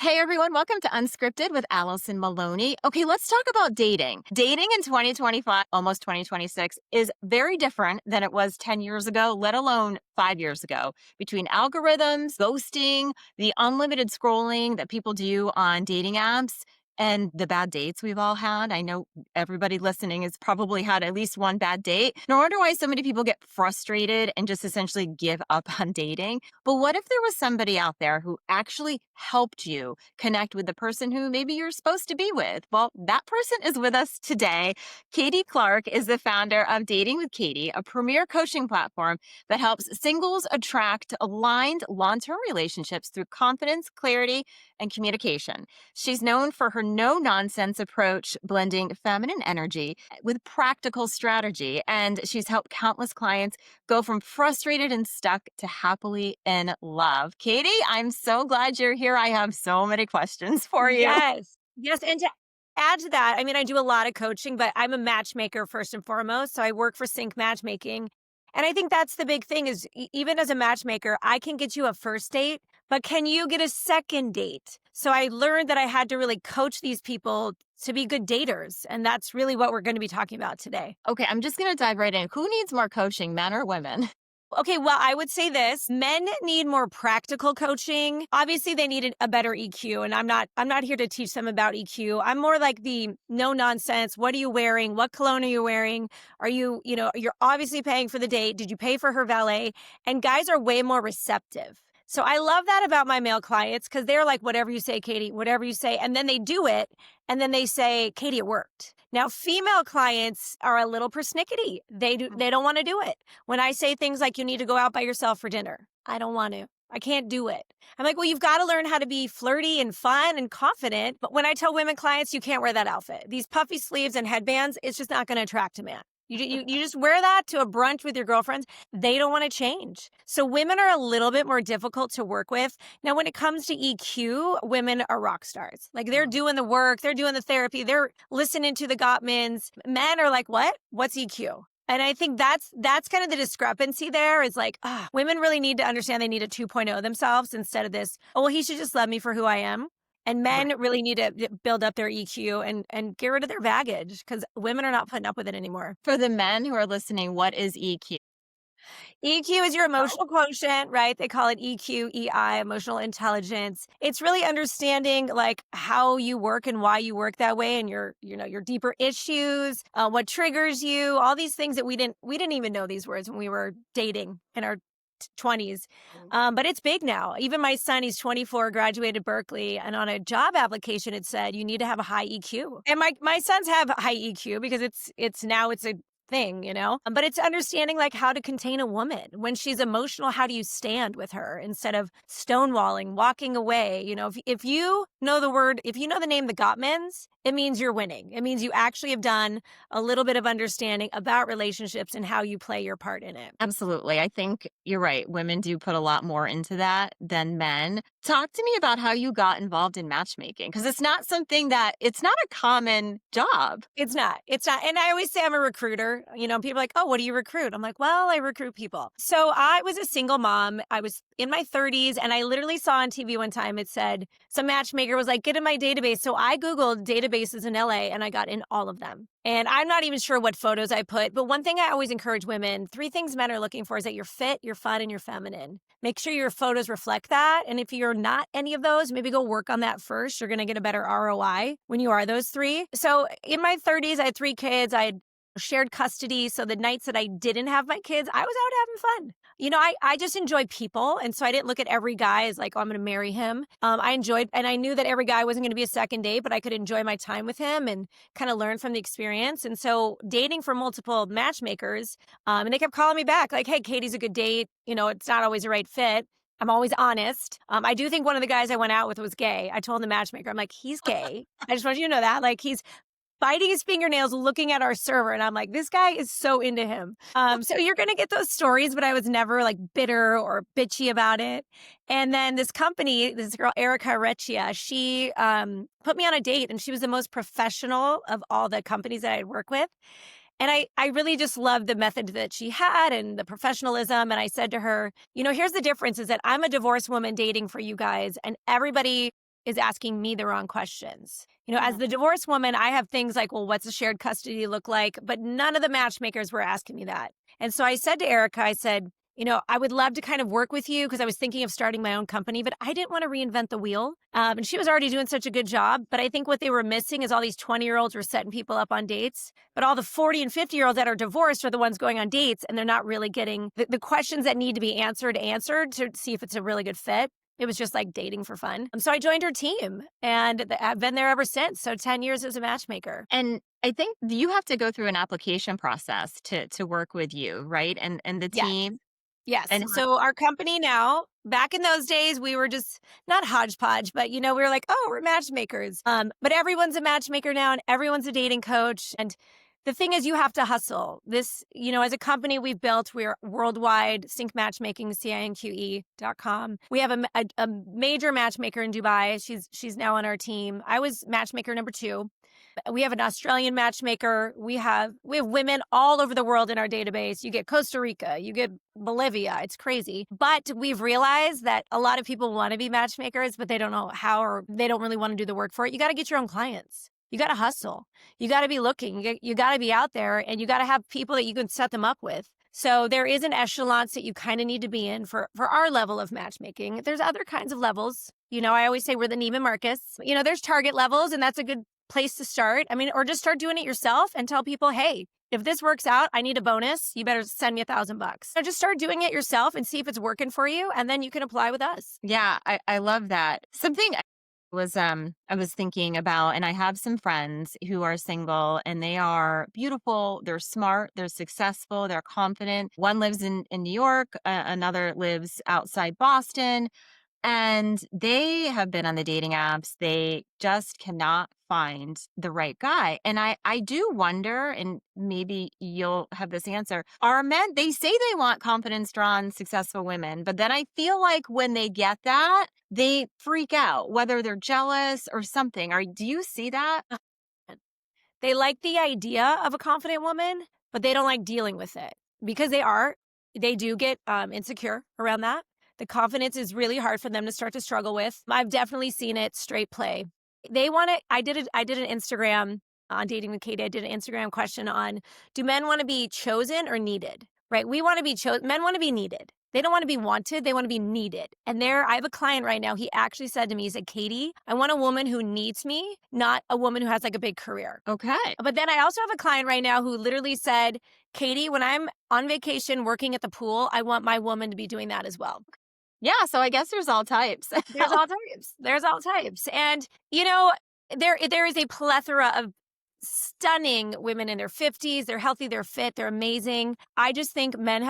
Hey everyone, welcome to Unscripted with Alison Maloni. Okay, let's talk about dating. Dating in 2025, almost 2026, is very different than it was 10 years ago, let alone 5 years ago. Between algorithms, ghosting, the unlimited scrolling that people do on dating apps, and the bad dates we've all had. I know everybody listening has probably had at least one bad date. No wonder why so many people get frustrated and just essentially give up on dating. But what if there was somebody out there who actually helped you connect with the person who maybe you're supposed to be with? Well, that person is with us today. Katy Clark is the founder of Dating with Katy, a premier coaching platform that helps singles attract aligned long term relationships through confidence, clarity, and communication. She's known for her no nonsense approach, blending feminine energy with practical strategy. And she's helped countless clients go from frustrated and stuck to happily in love. Katy, I'm so glad you're here. I have so many questions for you. Yes. Yes, and to add to that, I mean, I do a lot of coaching, but I'm a matchmaker first and foremost, so I work for Sync Matchmaking, and I think that's the big thing is even as a matchmaker, I can get you a first date, but can you get a second date? So I learned that I had to really coach these people to be good daters, and that's really what we're gonna be talking about today. Okay, I'm just going to dive right in. Who needs more coaching, men or women? Okay, well, I would say this. Men need more practical coaching. Obviously, they need a better EQ, and I'm not here to teach them about EQ. I'm more like the no nonsense. What are you wearing? What cologne are you wearing? Are you're obviously paying for the date. Did you pay for her valet? And guys are way more receptive. So I love that about my male clients because they're like, whatever you say, Katy, whatever you say. And then they do it. And then they say, Katy, it worked. Now, female clients are a little persnickety. They don't want to do it. When I say things like you need to go out by yourself for dinner, I don't want to. I can't do it. I'm like, well, you've got to learn how to be flirty and fun and confident. But when I tell women clients, you can't wear that outfit, these puffy sleeves and headbands, it's just not going to attract a man. You just wear that to a brunch with your girlfriends. They don't want to change. So women are a little bit more difficult to work with. Now, when it comes to EQ, women are rock stars. Like they're doing the work, they're doing the therapy, they're listening to the Gottmans. Men are like, what? What's EQ? And I think that's kind of the discrepancy there is like, women really need to understand they need a 2.0 themselves instead of this, oh, well, he should just love me for who I am. And Right. men really need to build up their EQ and get rid of their baggage because women are not putting up with it anymore. For the men who are listening, what is EQ? EQ is your emotional quotient, right? They call it EQ, EI, emotional intelligence. It's really understanding like how you work and why you work that way and your deeper issues, what triggers you, all these things that we didn't even know these words when we were dating in our 20s. But it's big now. Even my son, he's 24, graduated Berkeley, and on a job application, it said you need to have a high EQ. And my sons have high EQ because it's a thing, But it's understanding like how to contain a woman when she's emotional. How do you stand with her instead of stonewalling, walking away? If you know if you know the name the Gottmans, it means you're winning. It means you actually have done a little bit of understanding about relationships and how you play your part in it. Absolutely. I think you're right. Women do put a lot more into that than men. Talk to me about how you got involved in matchmaking because it's not a common job. It's not. It's not. And I always say I'm a recruiter. People are like, oh, what do you recruit? I'm like, well, I recruit people. So I was a single mom. I was in my 30s and I literally saw on TV one time it said some matchmaker was like, get in my database. So I Googled databases in LA and I got in all of them. And I'm not even sure what photos I put, but one thing I always encourage women, three things men are looking for is that you're fit, you're fun, and you're feminine. Make sure your photos reflect that. And if you're not any of those, maybe go work on that first. You're going to get a better ROI when you are those three. So in my 30s, I had three kids. I had shared custody. So the nights that I didn't have my kids, I was out having fun. I just enjoy people. And so I didn't look at every guy as like, oh, I'm going to marry him. I enjoyed, and I knew that every guy wasn't going to be a second date, but I could enjoy my time with him and kind of learn from the experience. And so dating for multiple matchmakers, and they kept calling me back like, hey, Katie's a good date. It's not always the right fit. I'm always honest. I do think one of the guys I went out with was gay. I told the matchmaker, I'm like, he's gay. I just want you to know that. Like, he's biting his fingernails, looking at our server. And I'm like, this guy is so into him. So you're going to get those stories, but I was never like bitter or bitchy about it. And then this company, this girl, Erica Recchia, she put me on a date and she was the most professional of all the companies that I'd worked with. And I really just loved the method that she had and the professionalism. And I said to her, here's the difference is that I'm a divorced woman dating for you guys and everybody is asking me the wrong questions. As Yeah. the divorced woman, I have things like, well, what's a shared custody look like? But none of the matchmakers were asking me that. And so I said to Erica, I said, I would love to kind of work with you because I was thinking of starting my own company, but I didn't want to reinvent the wheel. And she was already doing such a good job. But I think what they were missing is all these 20-year-olds were setting people up on dates. But all the 40 and 50-year-olds that are divorced are the ones going on dates, and they're not really getting the questions that need to be answered to see if it's a really good fit. It was just like dating for fun. So I joined her team, and I've been there ever since. So 10 years as a matchmaker. And I think you have to go through an application process to work with you, right? And the Yes. team. Yes. And So our company now, back in those days, we were just not hodgepodge, but we were like, oh, we're matchmakers. But everyone's a matchmaker now, and everyone's a dating coach. And the thing is, you have to hustle. This, as a company we've built, we're worldwide, Sync Matchmaking, CINQE.com. We have a major matchmaker in Dubai. She's now on our team. I was matchmaker number 2. We have an Australian matchmaker. We have women all over the world in our database. You get Costa Rica, you get Bolivia. It's crazy. But we've realized that a lot of people want to be matchmakers, but they don't know how, or they don't really want to do the work for it. You got to get your own clients. You got to hustle. You got to be looking. You got to be out there, and you got to have people that you can set them up with. So there is an echelon that you kind of need to be in for our level of matchmaking. There's other kinds of levels. I always say we're the Neiman Marcus. There's target levels, and that's a good place to start. Or just start doing it yourself and tell people, hey, if this works out, I need a bonus. You better send me $1,000. So just start doing it yourself and see if it's working for you. And then you can apply with us. yeah, I love that. Something I was thinking about, and I have some friends who are single, and they are beautiful, they're smart, they're successful, they're confident. One lives in New York, another lives outside Boston. And they have been on the dating apps. They just cannot find the right guy. And I do wonder, and maybe you'll have this answer. Are men, they say they want confident, strong, successful women, but then I feel like when they get that, they freak out, whether they're jealous or something. Do you see that? They like the idea of a confident woman, but they don't like dealing with it because they do get insecure around that. The confidence is really hard for them to start to struggle with. I've definitely seen it straight play. They want it. I did an Instagram on Dating with Katy. I did an Instagram question on, do men want to be chosen or needed? Right? We want to be chosen. Men want to be needed. They don't want to be wanted. They want to be needed. And I have a client right now. He actually said to me, he said, Katy, I want a woman who needs me, not a woman who has like a big career. Okay. But then I also have a client right now who literally said, Katy, when I'm on vacation working at the pool, I want my woman to be doing that as well. Yeah. So I guess there's all types. There's all types. There's all types. And, there is a plethora of stunning women in their 50s. They're healthy, they're fit, they're amazing. I just think men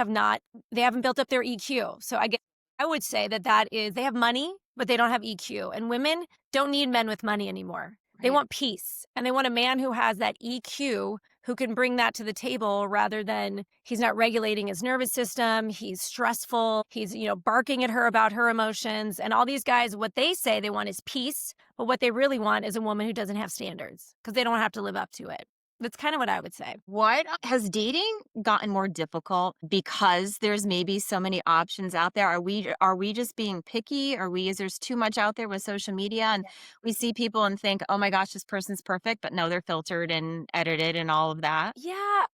they haven't built up their EQ. So I would say that is, they have money, but they don't have EQ. And women don't need men with money anymore. They Right. want peace, and they want a man who has that EQ, who can bring that to the table rather than he's not regulating his nervous system. He's stressful. He's, barking at her about her emotions. And all these guys, what they say they want is peace. But what they really want is a woman who doesn't have standards because they don't have to live up to it. That's kind of what I would say. What has dating gotten more difficult because there's maybe so many options out there? Are we just being picky? Is there's too much out there with social media, and we see people and think, oh my gosh, this person's perfect, but no, they're filtered and edited and all of that. Yeah.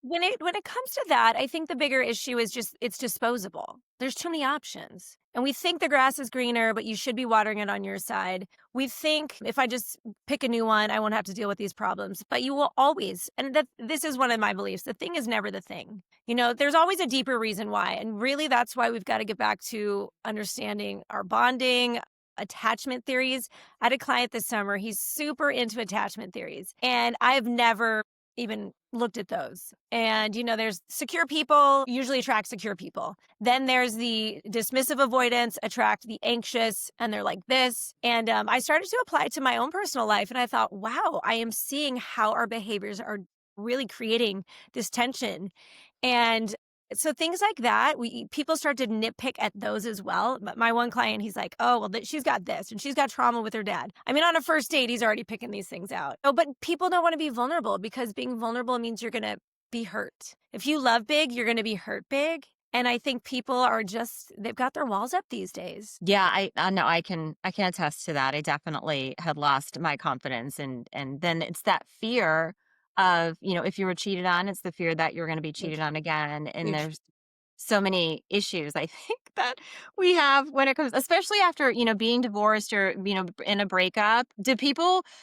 When it comes to that, I think the bigger issue is just it's disposable. There's too many options. And we think the grass is greener, but you should be watering it on your side. We think if I just pick a new one, I won't have to deal with these problems. But you will always, and this is one of my beliefs, the thing is never the thing. There's always a deeper reason why. And really, that's why we've got to get back to understanding our bonding, attachment theories. I had a client this summer. He's super into attachment theories. And I've never even looked at those. And, there's secure people usually attract secure people. Then there's the dismissive avoidance attract the anxious, and they're like this. And I started to apply it to my own personal life. And I thought, wow, I am seeing how our behaviors are really creating this tension. And so things like that, people start to nitpick at those as well. But my one client, he's like, oh, well, she's got this and she's got trauma with her dad. I mean, on a first date, he's already picking these things out. Oh, but people don't want to be vulnerable because being vulnerable means you're going to be hurt. If you love big, you're going to be hurt big. And I think people are just, they've got their walls up these days. Yeah, I know I can attest to that. I definitely had lost my confidence, and then it's that fear of, if you were cheated on, it's the fear that you're going to be cheated Which, on again. And which there's so many issues I think that we have when it comes, especially after, being divorced or, in a breakup. Do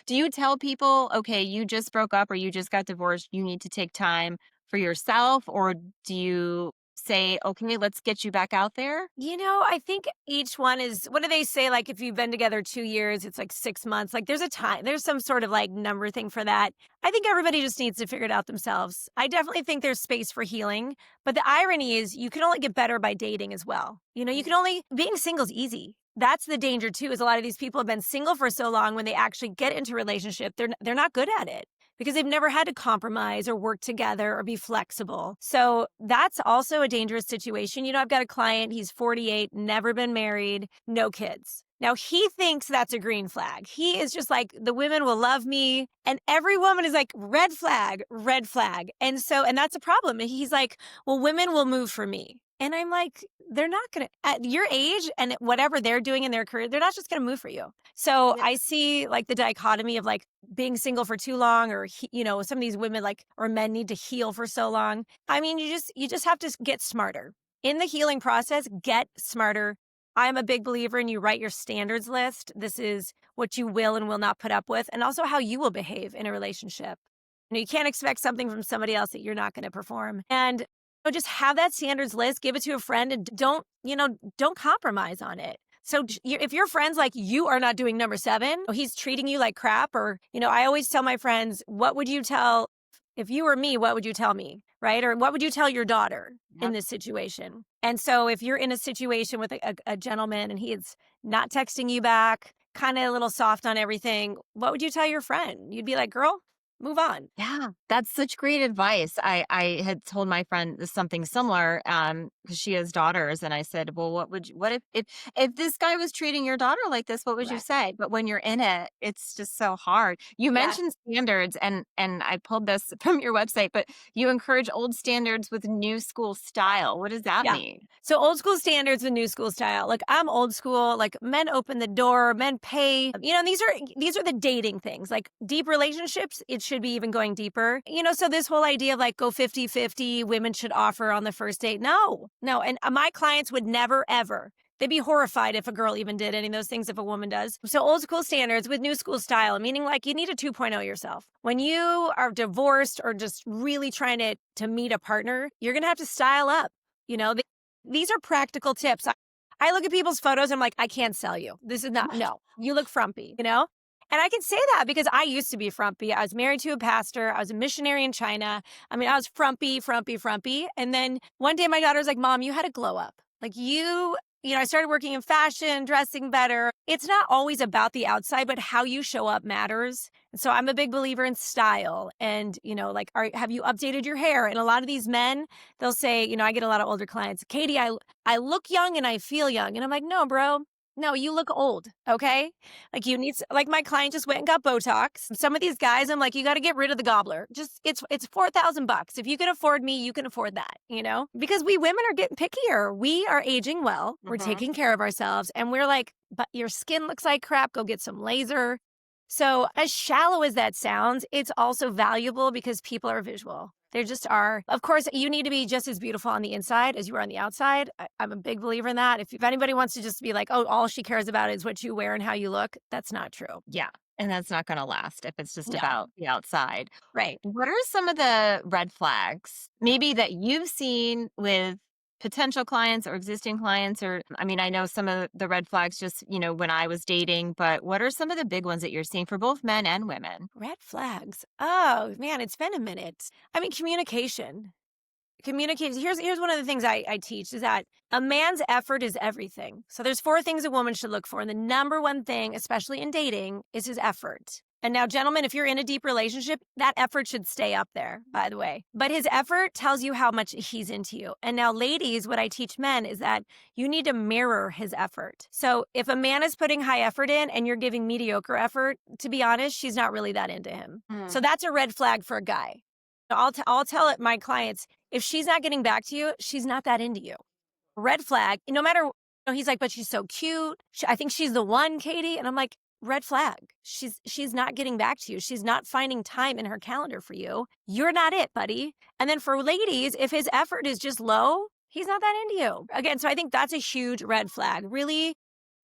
you tell people, okay, you just broke up or you just got divorced, you need to take time for yourself? Or do you say, okay, let's get you back out there? I think each one is, what do they say? Like, if you've been together 2 years, it's like 6 months. Like, there's a time, there's some sort of like number thing for that. I think everybody just needs to figure it out themselves. I definitely think there's space for healing. But the irony is, you can only get better by dating as well. You can only, being single's easy. That's the danger too, is a lot of these people have been single for so long, when they actually get into a relationship, they're not good at it because they've never had to compromise or work together or be flexible. So that's also a dangerous situation. I've got a client, he's 48, never been married, no kids. Now he thinks that's a green flag. He is just like, the women will love me. And every woman is like, red flag, red flag. And that's a problem. And he's like, well, women will move for me. And I'm like, they're not going to, at your age and whatever they're doing in their career, they're not just going to move for you. So Yeah. I see like the dichotomy of like being single for too long, or, some of these women like, or men need to heal for so long. I mean, you just have to get smarter in the healing process, get smarter. I'm a big believer in, you write your standards list. This is what you will and will not put up with, and also how you will behave in a relationship. You can't expect something from somebody else that you're not going to perform. And just have that standards list, give it to a friend, and don't compromise on it. So if your friend's like, you are not doing number 7, or he's treating you like crap, or, I always tell my friends, what would you tell, if you were me, what would you tell me? Right? Or what would you tell your daughter in Yep. this situation? And so if you're in a situation with a gentleman and he is not texting you back, kind of a little soft on everything, what would you tell your friend? You'd be like, girl, move on. Yeah, that's such great advice. I had told my friend something similar, because she has daughters, and I said, "Well, what if this guy was treating your daughter like this? What would you Right. say?" But when you're in it, it's just so hard. You Yeah. mentioned standards, and I pulled this from your website, but you encourage old standards with new school style. What does that Yeah. mean? So old school standards and new school style. Like, I'm old school, like men open the door, men pay. And these are the dating things. Like deep relationships, it should be even going deeper. So this whole idea of like go 50-50, women should offer on the first date. No. No, and my clients would never ever. They'd be horrified if a girl even did any of those things if a woman does. So old school standards with new school style, meaning like you need a 2.0 yourself. When you are divorced or just really trying to meet a partner, you're going to have to style up. These are practical tips. I look at people's photos and I'm like, I can't sell you. This is not, no, you look frumpy. And I can say that because I used to be frumpy. I was married to a pastor. I was a missionary in China. I mean, I was frumpy, frumpy, frumpy. And then one day my daughter was like, Mom, you had a glow up. Like I started working in fashion, dressing better. It's not always about the outside, but how you show up matters. And so I'm a big believer in style. And, like, have you updated your hair? And a lot of these men, they'll say, I get a lot of older clients, Katy, I look young and I feel young. And I'm like, no, bro. No, you look old, okay? Like like my client just went and got Botox. Some of these guys, I'm like, you got to get rid of the gobbler. Just it's $4,000. If you can afford me, you can afford that. Because we women are getting pickier. We are aging well. We're Mhm. taking care of ourselves, and we're like, but your skin looks like crap. Go get some laser. So as shallow as that sounds, it's also valuable because people are visual. There just are. Of course, you need to be just as beautiful on the inside as you are on the outside. I'm a big believer in that. If anybody wants to just be like, oh, all she cares about is what you wear and how you look, that's not true. Yeah, and that's not going to last if it's just No. about the outside. Right. What are some of the red flags maybe that you've seen with potential clients or existing clients? Or, I mean, I know some of the red flags just, when I was dating, but what are some of the big ones that you're seeing for both men and women? Red flags. Oh, man, it's been a minute. I mean, communication. Here's one of the things I teach is that a man's effort is everything. So there's 4 things a woman should look for. And the number one thing, especially in dating, is his effort. And now, gentlemen, if you're in a deep relationship, that effort should stay up there, by the way. But his effort tells you how much he's into you. And now, ladies, what I teach men is that you need to mirror his effort. So if a man is putting high effort in and you're giving mediocre effort, to be honest, she's not really that into him. So Mm. that's a red flag for a guy. I'll tell it my clients, if she's not getting back to you, she's not that into you. Red flag. No matter, he's like, but she's so cute. I think she's the one, Katy. And I'm like, red flag. She's not getting back to you. She's not finding time in her calendar for you. You're not it, buddy. And then for ladies, if his effort is just low, he's not that into you. Again, so I think that's a huge red flag. Really,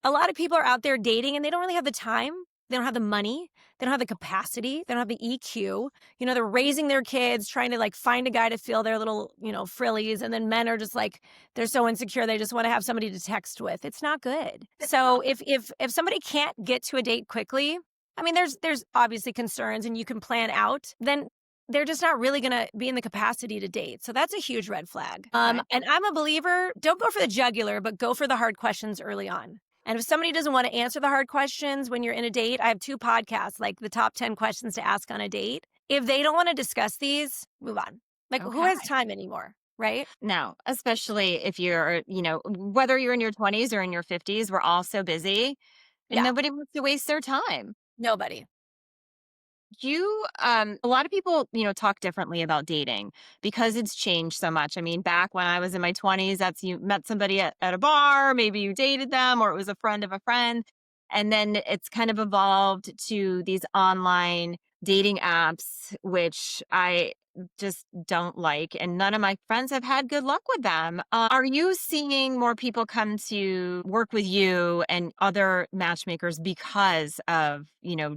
a lot of people are out there dating and they don't really have the time. They don't have the money. They don't have the capacity. They don't have the EQ. They're raising their kids, trying to like find a guy to fill their little, frillies. And then men are just like, they're so insecure. They just want to have somebody to text with. It's not good. So if somebody can't get to a date quickly, I mean, there's obviously concerns and you can plan out, then they're just not really going to be in the capacity to date. So that's a huge red flag. And I'm a believer, don't go for the jugular, but go for the hard questions early on. And if somebody doesn't want to answer the hard questions when you're in a date, I have 2 podcasts, like the top 10 questions to ask on a date. If they don't want to discuss these, move on. Like, who has time anymore, right? No, especially if you're, whether you're in your 20s or in your 50s, we're all so busy and nobody wants to waste their time. Nobody. A lot of people, talk differently about dating because it's changed so much. I mean, back when I was in my 20s, that's you met somebody at a bar, maybe you dated them or it was a friend of a friend. And then it's kind of evolved to these online dating apps, which I just don't like. And none of my friends have had good luck with them. Are you seeing more people come to work with you and other matchmakers because of,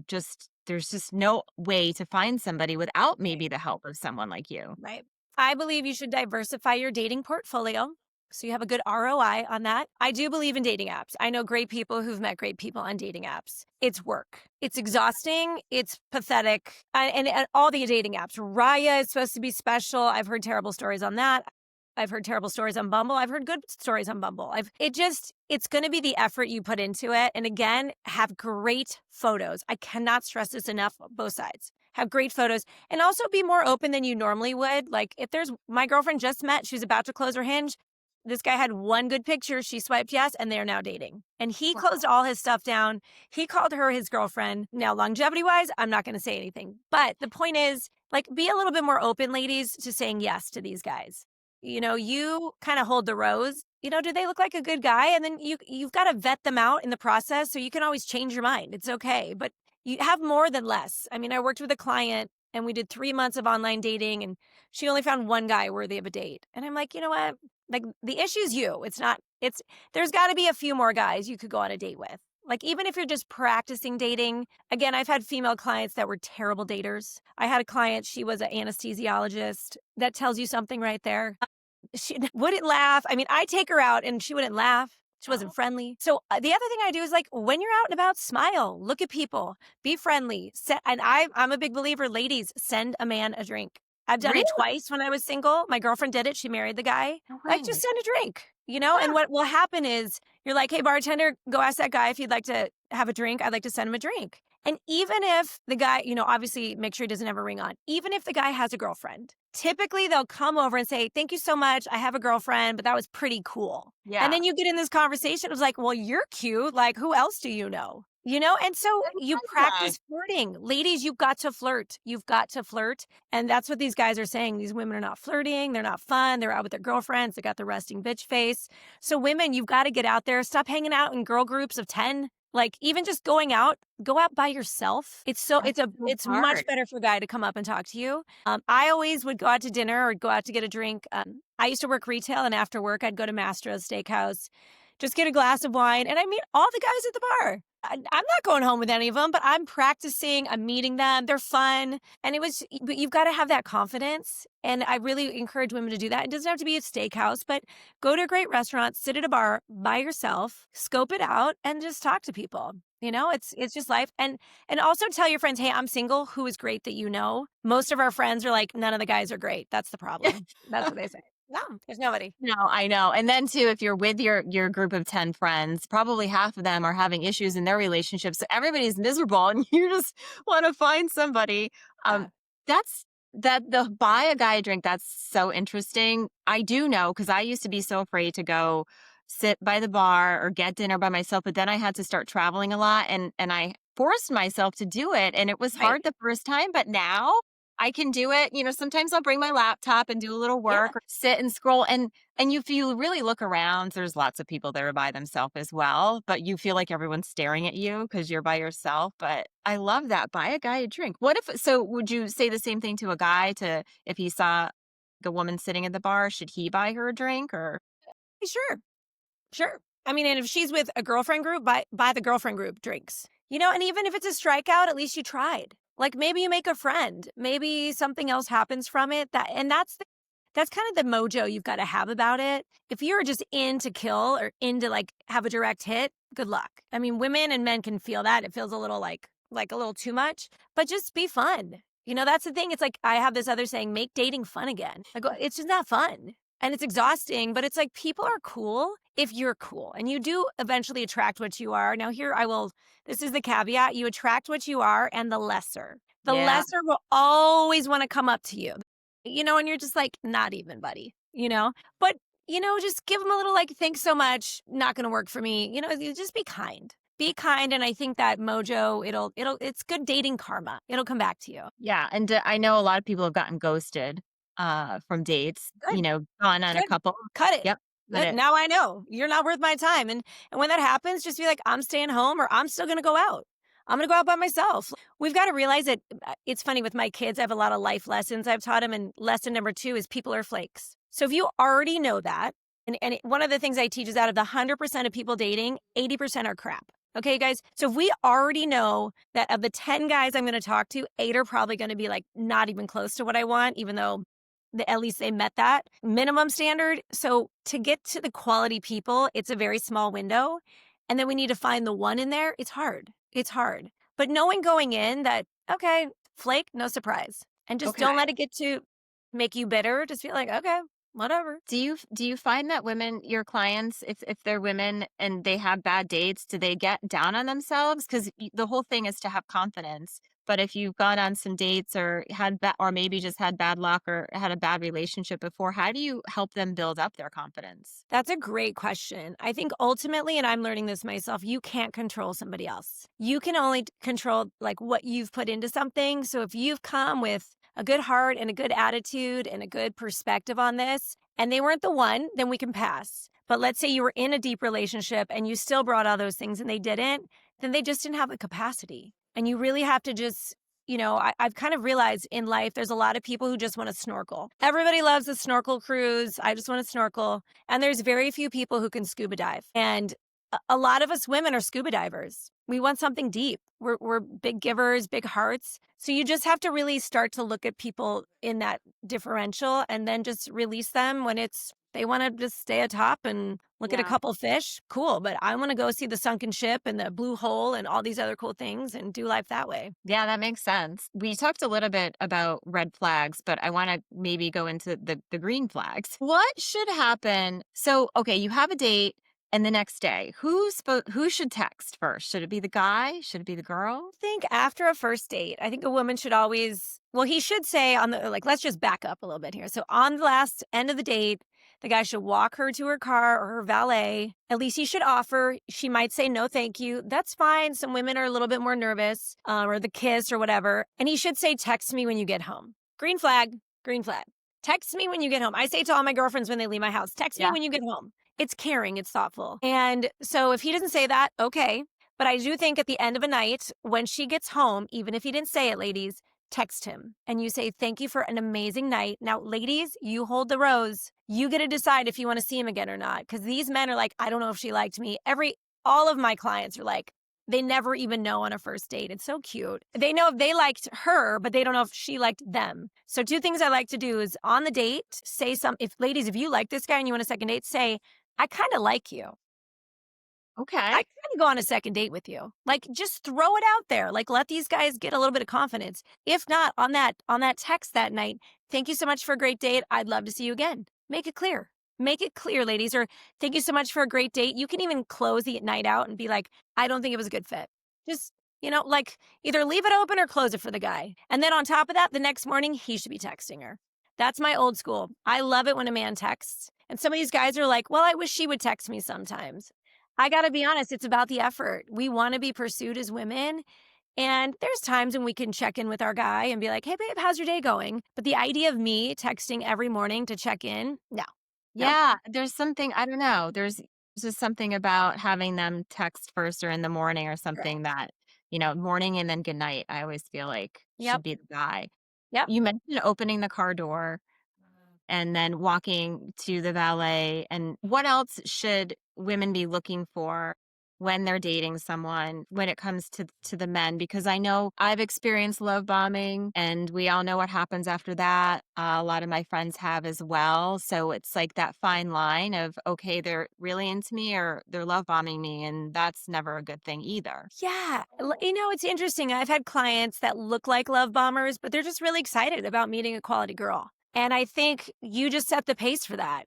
just there's just no way to find somebody without maybe the help of someone like you? Right. I believe you should diversify your dating portfolio so you have a good ROI on that. I do believe in dating apps. I know great people who've met great people on dating apps. It's work. It's exhausting. It's pathetic. And all the dating apps. Raya is supposed to be special. I've heard terrible stories on that. I've heard terrible stories on Bumble. I've heard good stories on Bumble. It's going to be the effort you put into it. And again, have great photos. I cannot stress this enough, both sides. Have great photos and also be more open than you normally would. Like if my girlfriend just met, she was about to close her Hinge. This guy had one good picture. She swiped yes, and they're now dating. And he closed all his stuff down. He called her his girlfriend. Now, longevity-wise, I'm not going to say anything. But the point is, like, be a little bit more open, ladies, to saying yes to these guys. You kind of hold the rose. Do they look like a good guy? And then you've got to vet them out in the process, so you can always change your mind. It's okay. But you have more than less. I mean, I worked with a client, and we did 3 months of online dating, and she only found one guy worthy of a date. And I'm like, you know what? Like, the issue's you. There's got to be a few more guys you could go on a date with. Like, even if you're just practicing dating. Again, I've had female clients that were terrible daters. I had a client, she was an anesthesiologist. That tells you something right there. She wouldn't laugh. I mean, I take her out and she wouldn't laugh. She wasn't friendly. So the other thing I do is like, when you're out and about, smile, look at people, be friendly. And I'm a big believer, ladies, send a man a drink. I've done it twice when I was single. My girlfriend did it. She married the guy. Like, just send a drink, And what will happen is you're like, hey, bartender, go ask that guy if he'd like to have a drink. I'd like to send him a drink. And even if the guy, obviously make sure he doesn't have a ring on. Even if the guy has a girlfriend, typically they'll come over and say, thank you so much. I have a girlfriend, but that was pretty cool. Yeah. And then you get in this conversation. It was like, well, you're cute. Like, who else do you know? And so you practice flirting. Ladies, you've got to flirt. You've got to flirt. And that's what these guys are saying. These women are not flirting. They're not fun. They're out with their girlfriends. They got the resting bitch face. So women, you've got to get out there. Stop hanging out in girl groups of 10. Like, even just going out, go out by yourself. It's much better for a guy to come up and talk to you. I always would go out to dinner or go out to get a drink. I used to work retail, and after work, I'd go to Mastro's Steakhouse, just get a glass of wine, and I meet all the guys at the bar. I'm not going home with any of them, but I'm practicing. I'm meeting them. They're fun. And but you've got to have that confidence. And I really encourage women to do that. It doesn't have to be a steakhouse, but go to a great restaurant, sit at a bar by yourself, scope it out, and just talk to people. It's just life. And also tell your friends, hey, I'm single. Who is great that you know? Most of our friends are like, none of the guys are great. That's the problem. That's what they say. No, there's nobody. No, I know. And then too, if you're with your group of 10 friends, probably half of them are having issues in their relationships. So everybody's miserable and you just want to find somebody. The buy a guy a drink. That's so interesting. I do know, because I used to be so afraid to go sit by the bar or get dinner by myself. But then I had to start traveling a lot and I forced myself to do it. And it was hard the first time. But now I can do it. Sometimes I'll bring my laptop and do a little Yeah. work or sit and scroll. And if you really look around, there's lots of people that are by themselves as well, but you feel like everyone's staring at you because you're by yourself. But I love that. Buy a guy a drink. So would you say the same thing to a guy to if he saw a woman sitting at the bar, should he buy her a drink or Sure. Sure. I mean, and if she's with a girlfriend group, buy the girlfriend group drinks. And even if it's a strikeout, at least you tried. Like maybe you make a friend. Maybe something else happens from it. That's kind of the mojo you've got to have about it. If you're just in to kill or into like have a direct hit, good luck. I mean, women and men can feel that. It feels a little like a little too much, but just be fun. That's the thing. It's like I have this other saying, make dating fun again. Like it's just not fun. And it's exhausting, but it's like people are cool if you're cool and you do eventually attract what you are. Now, this is the caveat you attract what you are and the lesser. The yeah. lesser will always want to come up to you, and you're just like, not even, buddy, But, just give them a little like, thanks so much. Not going to work for me. You just be kind. Be kind. And I think that mojo, it's good dating karma. It'll come back to you. Yeah, and I know a lot of people have gotten ghosted, from dates, Good. gone on a Good. couple. Cut it. Yep, got it. Now I know you're not worth my time. And when that happens, just be like, I'm staying home or I'm still going to go out. I'm going to go out by myself. We've got to realize that it's funny with my kids. I have a lot of life lessons I've taught them. And lesson number 2 is people are flakes. So if you already know that, one of the things I teach is out of the 100% of people dating, 80% are crap. Okay, guys. So if we already know that of the 10 guys I'm going to talk to, 8 are probably going to be like not even close to what I want, even though at least they met that minimum standard. So to get to the quality people, it's a very small window. And then we need to find the one in there. It's hard. It's hard. But knowing going in that, okay, flake, no surprise. And just don't Okay. let it get to make you bitter. Just feel like, okay, whatever. Do you find that women, your clients, if they're women and they have bad dates, do they get down on themselves? Because the whole thing is to have confidence. But if you've gone on some dates or or maybe just had bad luck or had a bad relationship before, how do you help them build up their confidence? That's a great question. I think ultimately, and I'm learning this myself, you can't control somebody else. You can only control like what you've put into something. So if you've come with a good heart and a good attitude and a good perspective on this, and they weren't the one, then we can pass. But let's say you were in a deep relationship and you still brought all those things and they didn't, then they just didn't have the capacity. And you really have to just I've kind of realized in life, there's a lot of people who just want to snorkel. Everybody loves a snorkel cruise. I just want to snorkel. And there's very few people who can scuba dive. And a lot of us women are scuba divers. We want something deep. We're big givers, big hearts. So you just have to really start to look at people in that differential and then just release them when they want to just stay atop and look at a Yeah. couple fish. Cool. But I want to go see the sunken ship and the blue hole and all these other cool things and do life that way. Yeah, that makes sense. We talked a little bit about red flags, but I want to maybe go into the green flags. What should happen? So, okay, you have a date and the next day, who should text first? Should it be the guy? Should it be the girl? Think after a first date, I think a woman should always, well, he should say on the, like, let's just back up a little bit here. So on the last end of the date, the guy should walk her to her car or her valet. At least he should offer. She might say, no, thank you. That's fine. Some women are a little bit more nervous or the kiss or whatever. And he should say, text me when you get home. Green flag, green flag. Text me when you get home. I say to all my girlfriends when they leave my house, text me Yeah. when you get home. It's caring, it's thoughtful. And so if he doesn't say that, okay. But I do think at the end of a night, when she gets home, even if he didn't say it, ladies, text him and you say, thank you for an amazing night. Now, ladies, you hold the rose. You get to decide if you want to see him again or not. Because these men are like, I don't know if she liked me. All of my clients are like, they never even know on a first date. It's so cute. They know if they liked her, but they don't know if she liked them. So 2 things I like to do is on the date, say if you like this guy and you want a second date, say, I kind of like you. I Okay. can go on a second date with you. Like, just throw it out there. Like, let these guys get a little bit of confidence. If not, on that text that night, thank you so much for a great date. I'd love to see you again. Make it clear. Make it clear, ladies. Or thank you so much for a great date. You can even close the night out and be like, I don't think it was a good fit. Just, like either leave it open or close it for the guy. And then on top of that, the next morning, he should be texting her. That's my old school. I love it when a man texts. And some of these guys are like, well, I wish she would text me sometimes. I got to be honest, it's about the effort. We want to be pursued as women. And there's times when we can check in with our guy and be like, hey, babe, how's your day going? But the idea of me texting every morning to check in, no, no. Yeah, there's something, I don't know, there's just something about having them text first or in the morning or something Correct. that, morning and then good night, I always feel like Yep. should be the guy. Yep. You mentioned opening the car door and then walking to the valet. And what else should women be looking for when they're dating someone when it comes to the men? Because I know I've experienced love bombing, and we all know what happens after that. A lot of my friends have as well. So it's like that fine line of, okay, they're really into me or they're love bombing me, and that's never a good thing either. Yeah. It's interesting. I've had clients that look like love bombers, but they're just really excited about meeting a quality girl. And I think you just set the pace for that.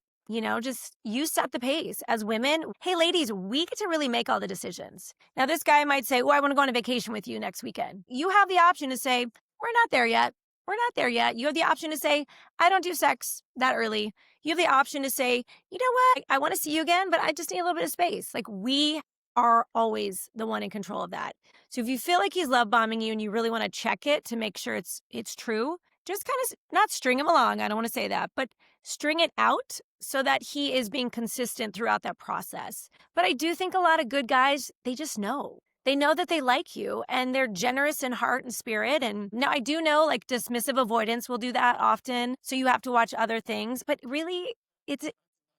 Just you set the pace as women. Hey, ladies, we get to really make all the decisions. Now, this guy might say, oh, I want to go on a vacation with you next weekend. You have the option to say, we're not there yet. We're not there yet. You have the option to say, I don't do sex that early. You have the option to say, you know what? I want to see you again, but I just need a little bit of space. Like we are always the one in control of that. So if you feel like he's love bombing you and you really want to check it to make sure it's true, just kind of not string him along. I don't want to say that, but string it out so that he is being consistent throughout that process. But I do think a lot of good guys, they just know. They know that they like you and they're generous in heart and spirit. And now I do know like dismissive avoidance will do that often. So you have to watch other things. But really, it's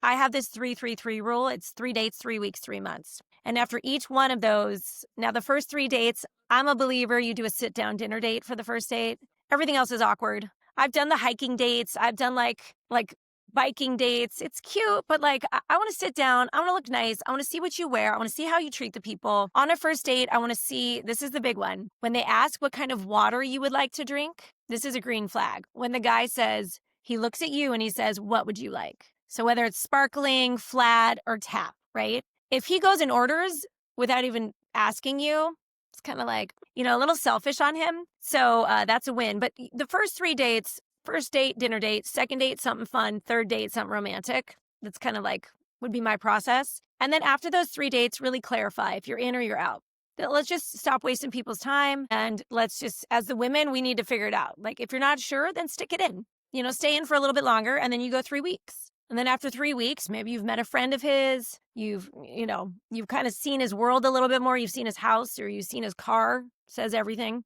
I have this 3-3-3 rule. It's 3 dates, 3 weeks, 3 months. And after each one of those, now the first 3 dates, I'm a believer you do a sit down dinner date for the first date. Everything else is awkward. I've done the hiking dates. I've done like biking dates. It's cute, but like I want to sit down. I want to look nice. I want to see what you wear. I want to see how you treat the people. On a first date, I want to see, this is the big one. When they ask what kind of water you would like to drink, this is a green flag. When the guy says, he looks at you and he says, what would you like? So whether it's sparkling, flat, or tap, right? If he goes and orders without even asking you, it's kind of like, a little selfish on him. So that's a win. But the first 3 dates, first date, dinner date, second date, something fun, third date, something romantic. That's kind of like would be my process. And then after those 3 dates, really clarify if you're in or you're out. Let's just stop wasting people's time. And let's just, as the women, we need to figure it out. Like if you're not sure, then stick it in. Stay in for a little bit longer and then you go 3 weeks. And then after 3 weeks, maybe you've met a friend of his. You've kind of seen his world a little bit more. You've seen his house or you've seen his car, says everything.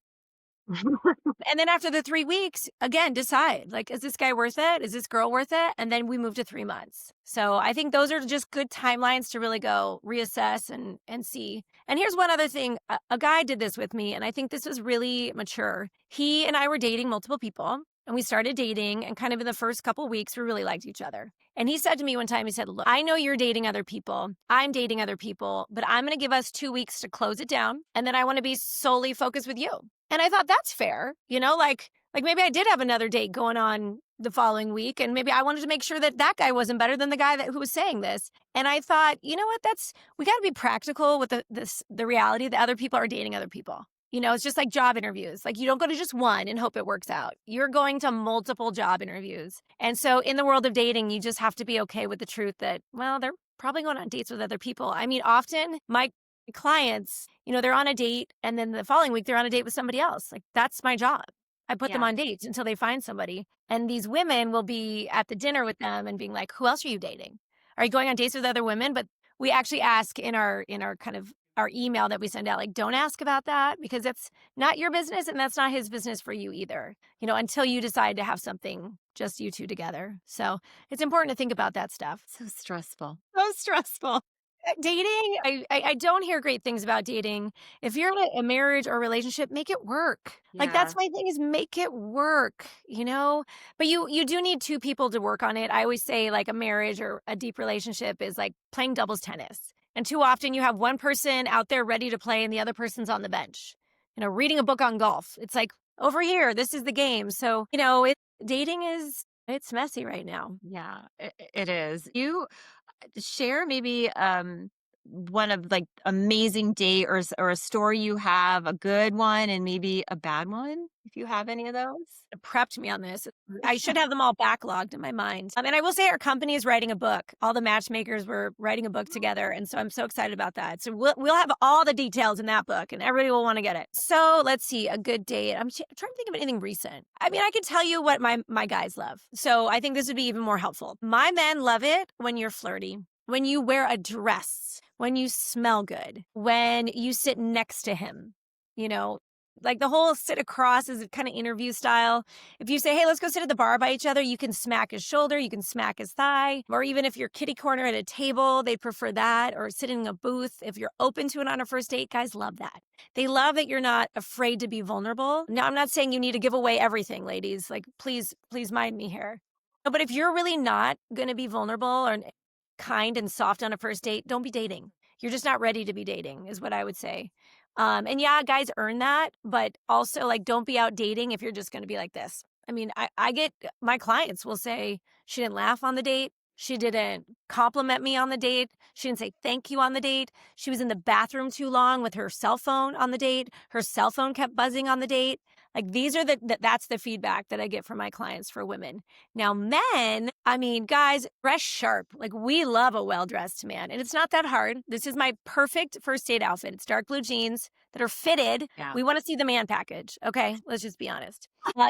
And then after the 3 weeks, again, decide like, is this guy worth it? Is this girl worth it? And then we move to 3 months. So I think those are just good timelines to really go reassess and see. And here's one other thing. A guy did this with me, and I think this was really mature. He and I were dating multiple people. And we started dating, and kind of in the first couple weeks, we really liked each other. And he said to me one time, he said, look, I know you're dating other people. I'm dating other people, but I'm going to give us 2 weeks to close it down. And then I want to be solely focused with you. And I thought that's fair. Like maybe I did have another date going on the following week. And maybe I wanted to make sure that that guy wasn't better than the guy who was saying this. And I thought, you know what, we got to be practical with the reality that other people are dating other people. It's just like job interviews. Like you don't go to just one and hope it works out. You're going to multiple job interviews. And so in the world of dating, you just have to be okay with the truth that, well, they're probably going on dates with other people. I mean, often my clients, they're on a date and then the following week they're on a date with somebody else. Like that's my job. I put them Yeah. on dates until they find somebody. And these women will be at the dinner with them and being like, who else are you dating? Are you going on dates with other women? But we actually ask in our kind of our email that we send out, like, don't ask about that because that's not your business and that's not his business for you either, until you decide to have something just you two together. So it's important to think about that stuff. So stressful. So stressful. Dating, I don't hear great things about dating. If you're in a marriage or relationship, make it work. Like Yeah. that's my thing is make it work, But you do need two people to work on it. I always say like a marriage or a deep relationship is like playing doubles tennis. And too often you have one person out there ready to play and the other person's on the bench, reading a book on golf. It's like over here, this is the game. So, dating it's messy right now. Yeah, it is. You share maybe one of like amazing date or a story you have, a good one and maybe a bad one, if you have any of those? Prepped me on this. I should have them all backlogged in my mind. And I will say our company is writing a book. All the matchmakers were writing a book together, and so I'm so excited about that. So we'll have all the details in that book, and everybody will want to get it. So let's see, a good date. I'm trying to think of anything recent. I mean, I can tell you what my guys love. So I think this would be even more helpful. My men love it when you're flirty, when you wear a dress, when you smell good, when you sit next to him. You know, like the whole sit across is kind of interview style. If you say, hey, let's go sit at the bar by each other, you can smack his shoulder, you can smack his thigh. Or even if you're kitty corner at a table, they prefer that. Or sitting in a booth. If you're open to it on a first date, guys love that. They love that you're not afraid to be vulnerable. Now, I'm not saying you need to give away everything, ladies. Like, please mind me here. But if you're really not going to be vulnerable or kind and soft on a first date, don't be dating. You're just not ready to be dating, is what I would say. And yeah, guys earn that, but also like don't be out dating if you're just going to be like this. I mean, I get my clients will say she didn't laugh on the date. She didn't compliment me on the date. She didn't say thank you on the date. She was in the bathroom too long with her cell phone on the date. Her cell phone kept buzzing on the date. Like these are that's the feedback that I get from my clients for women. Now, men, I mean, guys, dress sharp. Like we love a well-dressed man, and it's not that hard. This is my perfect first date outfit. It's dark blue jeans that are fitted. Yeah. We want to see the man package. Okay, let's just be honest.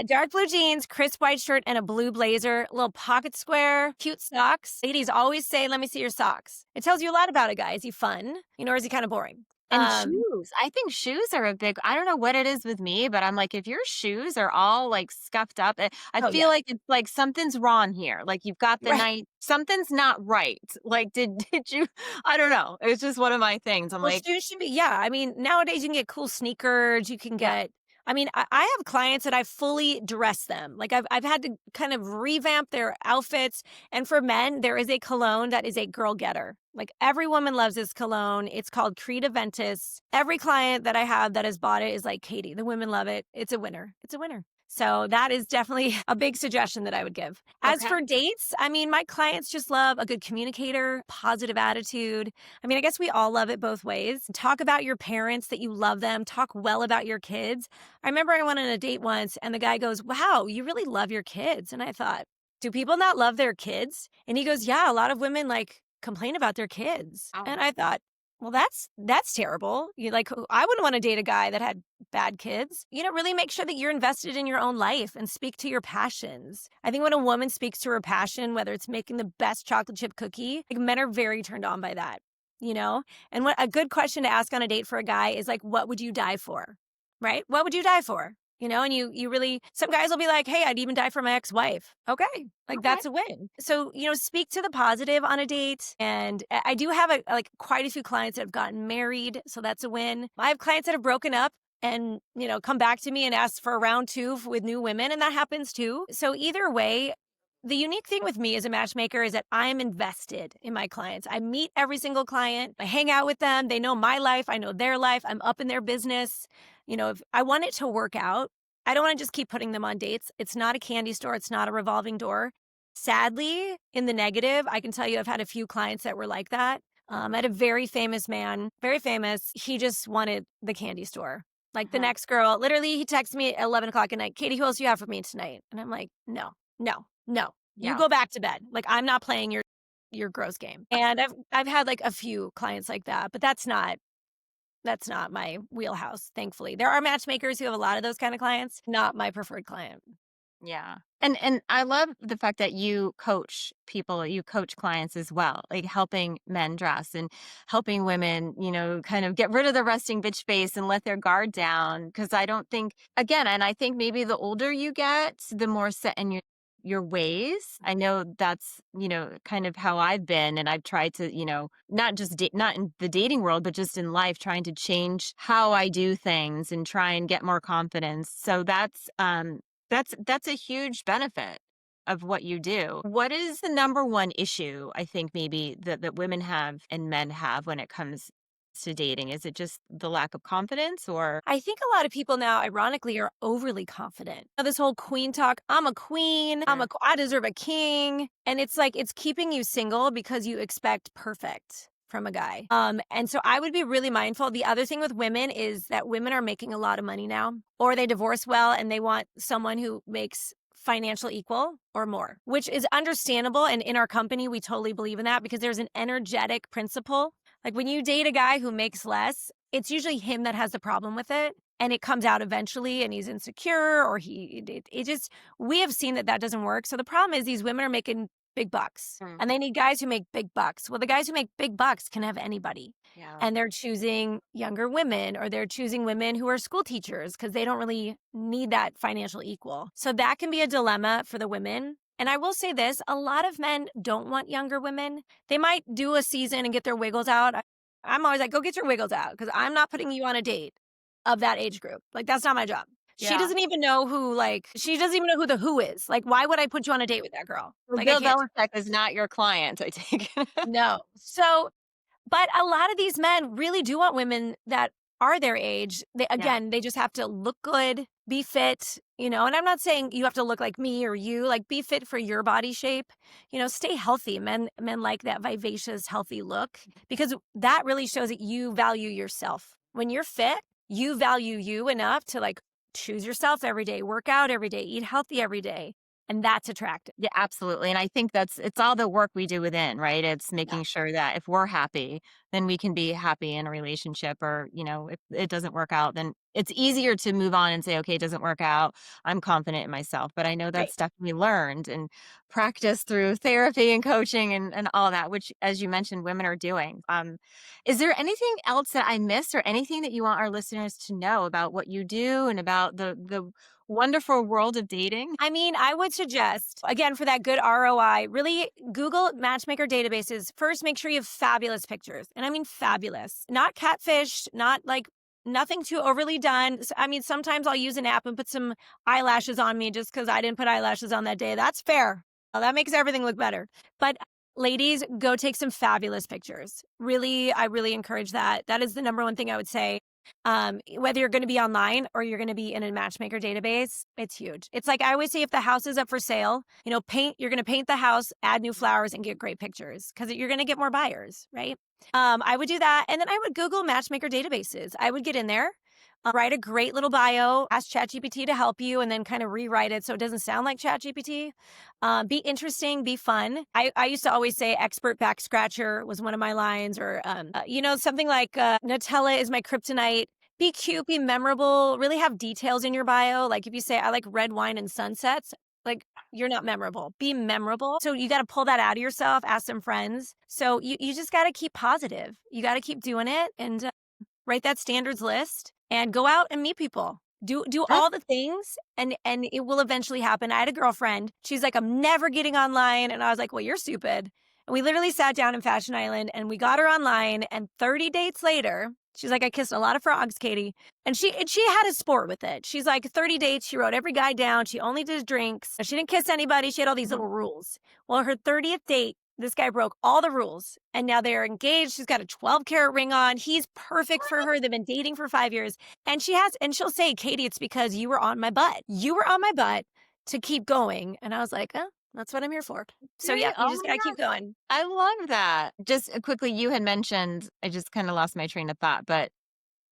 Dark blue jeans, crisp white shirt, and a blue blazer, little pocket square, cute socks. Ladies always say, let me see your socks. It tells you a lot about a guy. Is he fun? Or is he kind of boring? And shoes. I think shoes are a big I don't know what it is with me, but I'm like, if your shoes are all like scuffed up, I Oh, yeah. feel like it's like something's wrong here. Like you've got the Right. night, something's not right. Like, did you? I don't know. It's just one of my things. I'm Well, like, shoes should be, yeah. I mean, nowadays you can get cool sneakers. You can yeah, get, I mean, I have clients that I fully dress them. Like I've had to kind of revamp their outfits. And for men, there is a cologne that is a girl getter. Like every woman loves this cologne. It's called Creed Aventus. Every client that I have that has bought it is like, Katy, the women love it. It's a winner. It's a winner. So that is definitely a big suggestion that I would give. As okay. for dates, I mean, my clients just love a good communicator, positive attitude. I mean, I guess we all love it both ways. Talk about your parents, that you love them. Talk well about your kids. I remember I went on a date once and the guy goes, wow, you really love your kids. And I thought, do people not love their kids? And he goes, yeah, a lot of women like complain about their kids. Oh. And I thought, well, that's terrible. You like, I wouldn't want to date a guy that had bad kids. Really make sure that you're invested in your own life and speak to your passions. I think when a woman speaks to her passion, whether it's making the best chocolate chip cookie, like men are very turned on by that, And what a good question to ask on a date for a guy is like, what would you die for? Right? What would you die for? And you really, some guys will be like, hey, I'd even die for my ex-wife. Okay. Like Okay. that's a win. So, speak to the positive on a date. And I do have quite a few clients that have gotten married. So that's a win. I have clients that have broken up and, come back to me and ask for a round two with new women. And that happens too. So either way, the unique thing with me as a matchmaker is that I'm invested in my clients. I meet every single client. I hang out with them. They know my life. I know their life. I'm up in their business. If I want it to work out, I don't want to just keep putting them on dates. It's not a candy store. It's not a revolving door. Sadly, in the negative, I can tell you I've had a few clients that were like that. I had a very famous man, very famous. He just wanted the candy store. Like the next girl, literally, he texted me at 11 o'clock at night, Katy, who else do you have for me tonight? And I'm like, no. You Yeah. go back to bed. Like I'm not playing your gross game. And I've had like a few clients like that, but that's not my wheelhouse, thankfully. There are matchmakers who have a lot of those kind of clients, not my preferred client. Yeah. And I love the fact that you coach people, you coach clients as well, like helping men dress and helping women, kind of get rid of the resting bitch face and let their guard down. Cause I don't think, again, and I think maybe the older you get, the more set in your ways. I know that's, kind of how I've been. And I've tried to, not just not in the dating world, but just in life, trying to change how I do things and try and get more confidence. So that's a huge benefit of what you do. What is the number one issue I think maybe that women have and men have when it comes to dating? Is it just the lack of confidence or? I think a lot of people now, ironically, are overly confident. This whole queen talk, I'm a queen, I deserve a king. And it's like, it's keeping you single because you expect perfect from a guy. And so I would be really mindful. The other thing with women is that women are making a lot of money now, or they divorce well and they want someone who makes financial equal or more, which is understandable. And in our company, we totally believe in that because there's an energetic principle. Like when you date a guy who makes less, it's usually him that has the problem with it. And it comes out eventually and he's insecure or it just, we have seen that doesn't work. So the problem is these women are making big bucks and they need guys who make big bucks. Well, the guys who make big bucks can have anybody. Yeah. And they're choosing younger women or they're choosing women who are school teachers because they don't really need that financial equal. So that can be a dilemma for the women. And I will say this, a lot of men don't want younger women. They might do a season and get their wiggles out. I'm always like, go get your wiggles out because I'm not putting you on a date of that age group. Like, that's not my job. She Yeah. doesn't even know she doesn't even know who the who is. Like, why would I put you on a date with that girl? Like, I Bill can't. Belichick is not your client, I take it. No. So, but a lot of these men really do want women that are their age. They just have to look good, be fit, and I'm not saying you have to look like me or you, like be fit for your body shape, stay healthy. Men like that vivacious, healthy look because that really shows that you value yourself. When you're fit, you value you enough to like choose yourself every day, work out every day, eat healthy every day. And that's attractive. Yeah, absolutely. And I think it's all the work we do within, right? It's Yeah. making sure that if we're happy, then we can be happy in a relationship or, if it doesn't work out, then it's easier to move on and say, okay, it doesn't work out. I'm confident in myself. But I know Right. that's definitely learned and practiced through therapy and coaching and all that, which as you mentioned, women are doing. Is there anything else that I missed or anything that you want our listeners to know about what you do and about the wonderful world of dating? I mean, I would suggest, again, for that good ROI, really Google matchmaker databases. First, make sure you have fabulous pictures. And I mean fabulous, not catfish, not like nothing too overly done. I mean, sometimes I'll use an app and put some eyelashes on me just because I didn't put eyelashes on that day. That's fair. Well, that makes everything look better. But ladies, go take some fabulous pictures. Really, I really encourage that. That is the number one thing I would say. Whether you're going to be online or you're going to be in a matchmaker database, it's huge. It's like I always say, if the house is up for sale, you're going to paint the house, add new flowers and get great pictures because you're going to get more buyers, right? I would do that. And then I would Google matchmaker databases. I would get in there, write a great little bio, ask ChatGPT to help you, and then kind of rewrite it so it doesn't sound like ChatGPT. Be interesting, be fun. I used to always say expert back scratcher was one of my lines, or, something like Nutella is my kryptonite. Be cute, be memorable, really have details in your bio. Like if you say, I like red wine and sunsets, like you're not memorable. Be memorable. So you got to pull that out of yourself, ask some friends. So you just got to keep positive. You got to keep doing it and write that standards list and go out and meet people. Do all the things and it will eventually happen. I had a girlfriend. She's like, I'm never getting online. And I was like, well, you're stupid. And we literally sat down in Fashion Island and we got her online. And 30 dates later, she's like, I kissed a lot of frogs, Katy. And she had a sport with it. She's like, 30 dates. She wrote every guy down. She only did drinks. She didn't kiss anybody. She had all these little rules. Well, her 30th date, this guy broke all the rules and now they're engaged. She's got a 12-carat ring on. He's perfect for her. They've been dating for 5 years. And she'll say, Katy, it's because you were on my butt. You were on my butt to keep going. And I was like, oh, that's what I'm here for. So yeah, you just got to keep going. I love that. Just quickly, you had mentioned, I just kind of lost my train of thought, but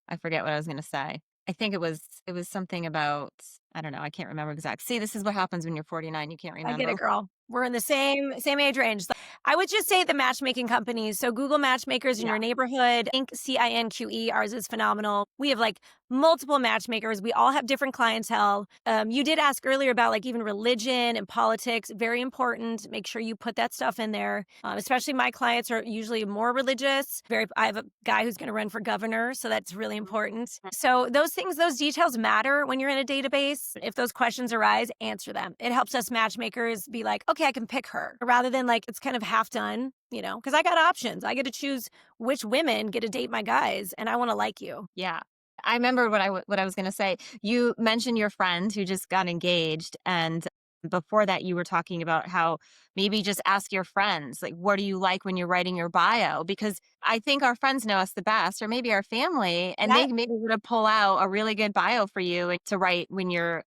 I forget what I was going to say. I think it was something about, I don't know. I can't remember exactly. See, this is what happens when you're 49. You can't I get it, remember. girl. We're in the same age range. I would just say the matchmaking companies. So Google matchmakers in your neighborhood. CINQE. Ours is phenomenal. We have like multiple matchmakers. We all have different clientele. You did ask earlier about like even religion and politics. Very important. Make sure you put that stuff in there. Especially my clients are usually more religious. I have a guy who's going to run for governor, so that's really important. So those details matter when you're in a database. If those questions arise, answer them. It helps us matchmakers be like, okay, I can pick her rather than like it's kind of half done, because I got options. I get to choose which women get to date my guys and I want to like you. Yeah. I remember what I was going to say. You mentioned your friend who just got engaged. And before that, you were talking about how maybe just ask your friends, like, what do you like when you're writing your bio? Because I think our friends know us the best, or maybe our family, and they maybe would have pull out a really good bio for you to write when you're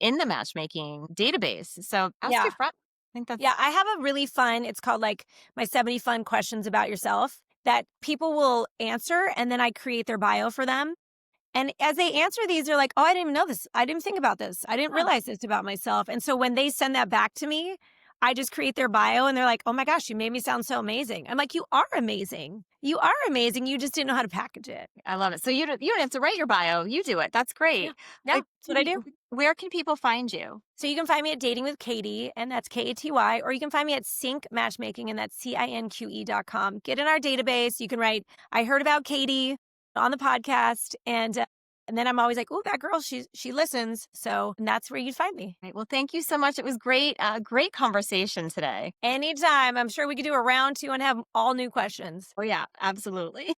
in the matchmaking database. So ask your friend. I think that's I have a really fun, it's called like my 70 fun questions about yourself. that people will answer, and then I create their bio for them. And as they answer these, they're like, "Oh, I didn't even know this. I didn't think about this. I didn't Huh. realize this about myself." And so when they send that back to me, I just create their bio and they're like, "Oh my gosh, you made me sound so amazing." I'm like, "You are amazing. You are amazing. You just didn't know how to package it." I love it. So you don't have to write your bio. You do it. That's Yeah. great. Yeah, Like, that's what I do. where can people find you? So you can find me at Dating with Katy, and that's Katy, or you can find me at Sync Matchmaking, and that's CINQE.com. Get in our database. You can write, "I heard about Katy on the podcast," and then I'm always like, "Oh, that girl, she listens." So and that's where you'd find me. Right. Well, thank you so much. It was great. Great conversation today. Anytime. I'm sure we could do a round two and have all new questions. Oh yeah, absolutely.